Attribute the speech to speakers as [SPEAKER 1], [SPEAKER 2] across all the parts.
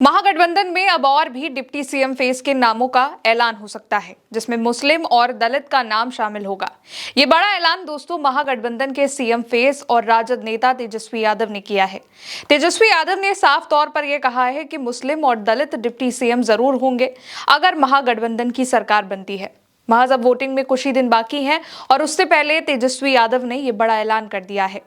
[SPEAKER 1] महागठबंधन में अब और भी डिप्टी सीएम फेस के नामों का ऐलान हो सकता है, जिसमें मुस्लिम और दलित का नाम शामिल होगा। ये बड़ा ऐलान दोस्तों महागठबंधन के सीएम फेस और राजद नेता तेजस्वी यादव ने किया है। तेजस्वी यादव ने साफ तौर पर यह कहा है कि मुस्लिम और दलित डिप्टी सीएम जरूर होंगे अगर महागठबंधन की सरकार बनती है। महज अब वोटिंग में कुछ ही दिन बाकी हैं और उससे पहले तेजस्वी यादव ने यह बड़ा ऐलान कर दिया है।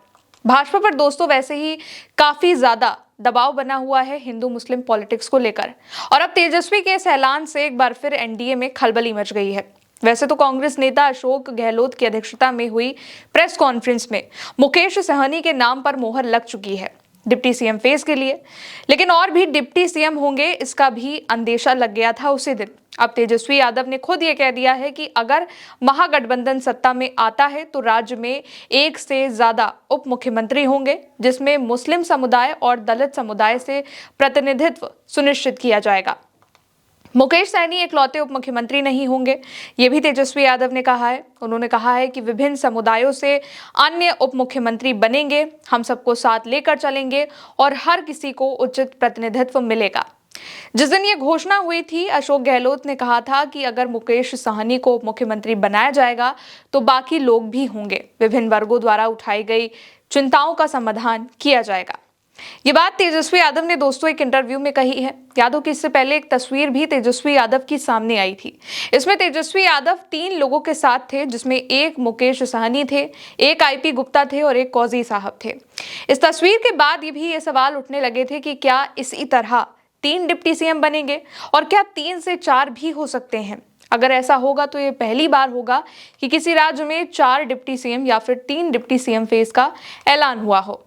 [SPEAKER 1] भाजपा पर दोस्तों वैसे ही काफी ज्यादा दबाव बना हुआ है हिंदू मुस्लिम पॉलिटिक्स को लेकर, और अब तेजस्वी के इस ऐलान से एक बार फिर एनडीए में खलबली मच गई है। वैसे तो कांग्रेस नेता अशोक गहलोत की अध्यक्षता में हुई प्रेस कॉन्फ्रेंस में मुकेश सहनी के नाम पर मोहर लग चुकी है डिप्टी सीएम फेस के लिए, लेकिन और भी डिप्टी सीएम होंगे इसका भी अंदेशा लग गया था उसी दिन। अब तेजस्वी यादव ने खुद ये कह दिया है कि अगर महागठबंधन सत्ता में आता है तो राज्य में एक से ज्यादा उप मुख्यमंत्री होंगे, जिसमें मुस्लिम समुदाय और दलित समुदाय से प्रतिनिधित्व सुनिश्चित किया जाएगा। मुकेश सहनी इकलौते उप मुख्यमंत्री नहीं होंगे, ये भी तेजस्वी यादव ने कहा है। उन्होंने कहा है कि विभिन्न समुदायों से अन्य उप मुख्यमंत्री बनेंगे, हम सबको साथ लेकर चलेंगे और हर किसी को उचित प्रतिनिधित्व मिलेगा। जिस दिन ये घोषणा हुई थी, अशोक गहलोत ने कहा था कि अगर मुकेश सहनी को उप मुख्यमंत्री बनाया जाएगा तो बाकी लोग भी होंगे, विभिन्न वर्गों द्वारा उठाई गई चिंताओं का समाधान किया जाएगा। ये बात तेजस्वी यादव ने दोस्तों एक इंटरव्यू में कही है। यादव की इससे पहले एक तस्वीर भी तेजस्वी यादव की सामने आई थी। इसमें तेजस्वी यादव 3 लोगों के साथ थे, जिसमें एक मुकेश सहनी थे, एक आईपी गुप्ता थे और एक कौजी साहब थे। इस तस्वीर के बाद ये सवाल उठने लगे थे कि क्या इसी तरह 3 डिप्टी सीएम बनेंगे और क्या 3 से 4 भी हो सकते हैं। अगर ऐसा होगा तो ये पहली बार होगा कि किसी राज्य में 4 डिप्टी सीएम या फिर 3 डिप्टी सीएम फेस का ऐलान हुआ हो।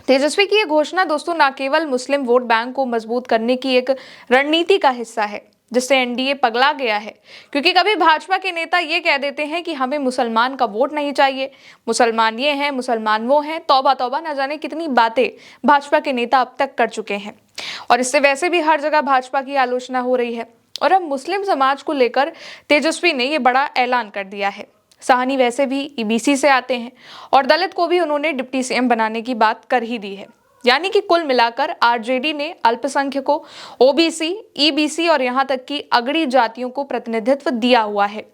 [SPEAKER 1] तेजस्वी की यह घोषणा दोस्तों न केवल मुस्लिम वोट बैंक को मजबूत करने की एक रणनीति का हिस्सा है, जिससे एनडीए पगला गया है, क्योंकि कभी भाजपा के नेता ये कह देते हैं कि हमें मुसलमान का वोट नहीं चाहिए, मुसलमान ये हैं, मुसलमान वो हैं। तौबा तौबा, न जाने कितनी बातें भाजपा के नेता अब तक कर चुके हैं, और इससे वैसे भी हर जगह भाजपा की आलोचना हो रही है। और अब मुस्लिम समाज को लेकर तेजस्वी ने यह बड़ा ऐलान कर दिया है। सहनी वैसे भी ईबीसी से आते हैं और दलित को भी उन्होंने डिप्टी सीएम बनाने की बात कर ही दी है। यानी कि कुल मिलाकर आरजेडी ने अल्पसंख्यकों, ओबीसी, ईबीसी और यहां तक कि अगड़ी जातियों को प्रतिनिधित्व दिया हुआ है।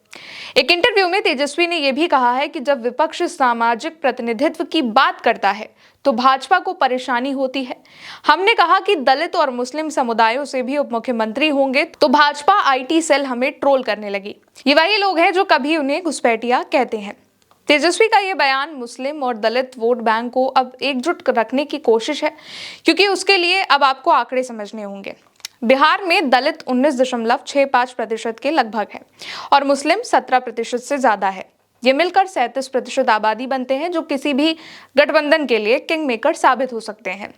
[SPEAKER 1] एक इंटरव्यू में तेजस्वी ने यह भी कहा है कि जब विपक्ष सामाजिक प्रतिनिधित्व की बात करता है तो भाजपा को परेशानी होती है। हमने कहा कि दलित और मुस्लिम समुदायों से भी उप मुख्यमंत्री होंगे तो भाजपा आईटी सेल हमें ट्रोल करने लगी। ये वही लोग हैं जो कभी उन्हें घुसपैठिया कहते हैं। तेजस्वी का यह बयान मुस्लिम और दलित वोट बैंक को अब एकजुट रखने की कोशिश है, क्योंकि उसके लिए अब आपको आंकड़े समझने होंगे। बिहार में दलित 19.65% के लगभग है और मुस्लिम 17% से ज्यादा है। ये मिलकर 37% आबादी बनते हैं, जो किसी भी गठबंधन के लिए किंग मेकर साबित हो सकते हैं।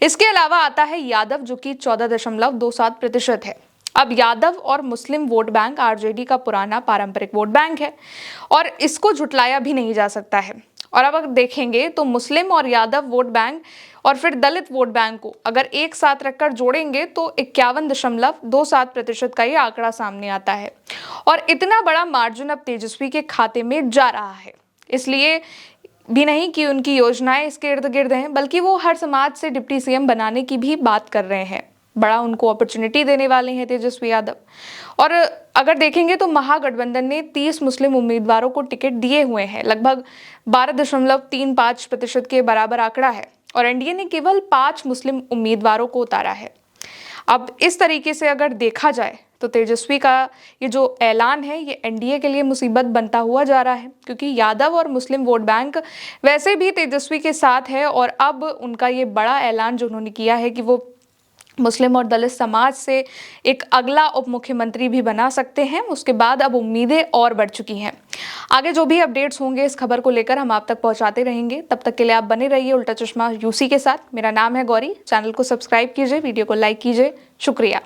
[SPEAKER 1] इसके अलावा आता है यादव, जो कि 14.27% है। अब यादव और मुस्लिम वोट बैंक आरजेडी का पुराना पारंपरिक वोट बैंक है और इसको झुटलाया भी नहीं जा सकता है। और अब अगर देखेंगे तो मुस्लिम और यादव वोट बैंक और फिर दलित वोट बैंक को अगर एक साथ रखकर जोड़ेंगे तो 51.27% का ये आंकड़ा सामने आता है, और इतना बड़ा मार्जिन अब तेजस्वी के खाते में जा रहा है। इसलिए भी नहीं कि उनकी योजनाएं इसके इर्द गिर्द हैं, बल्कि वो हर समाज से डिप्टी सीएम बनाने की भी बात कर रहे हैं। बड़ा उनको अपॉर्चुनिटी देने वाले हैं तेजस्वी यादव। और अगर देखेंगे तो महागठबंधन ने 30 मुस्लिम उम्मीदवारों को टिकट दिए हुए हैं, लगभग 12.35% के बराबर आंकड़ा है, और एनडीए ने केवल 5 मुस्लिम उम्मीदवारों को उतारा है। अब इस तरीके से अगर देखा जाए तो तेजस्वी का ये जो ऐलान है ये एनडीए के लिए मुसीबत बनता हुआ जा रहा है, क्योंकि यादव और मुस्लिम वोट बैंक वैसे भी तेजस्वी के साथ है, और अब उनका ये बड़ा ऐलान जो उन्होंने किया है कि वो मुस्लिम और दलित समाज से एक अगला उप मुख्यमंत्री भी बना सकते हैं, उसके बाद अब उम्मीदें और बढ़ चुकी हैं। आगे जो भी अपडेट्स होंगे इस खबर को लेकर हम आप तक पहुंचाते रहेंगे। तब तक के लिए आप बने रहिए उल्टा चश्मा यूसी के साथ। मेरा नाम है गौरी। चैनल को सब्सक्राइब कीजिए, वीडियो को लाइक कीजिए। शुक्रिया।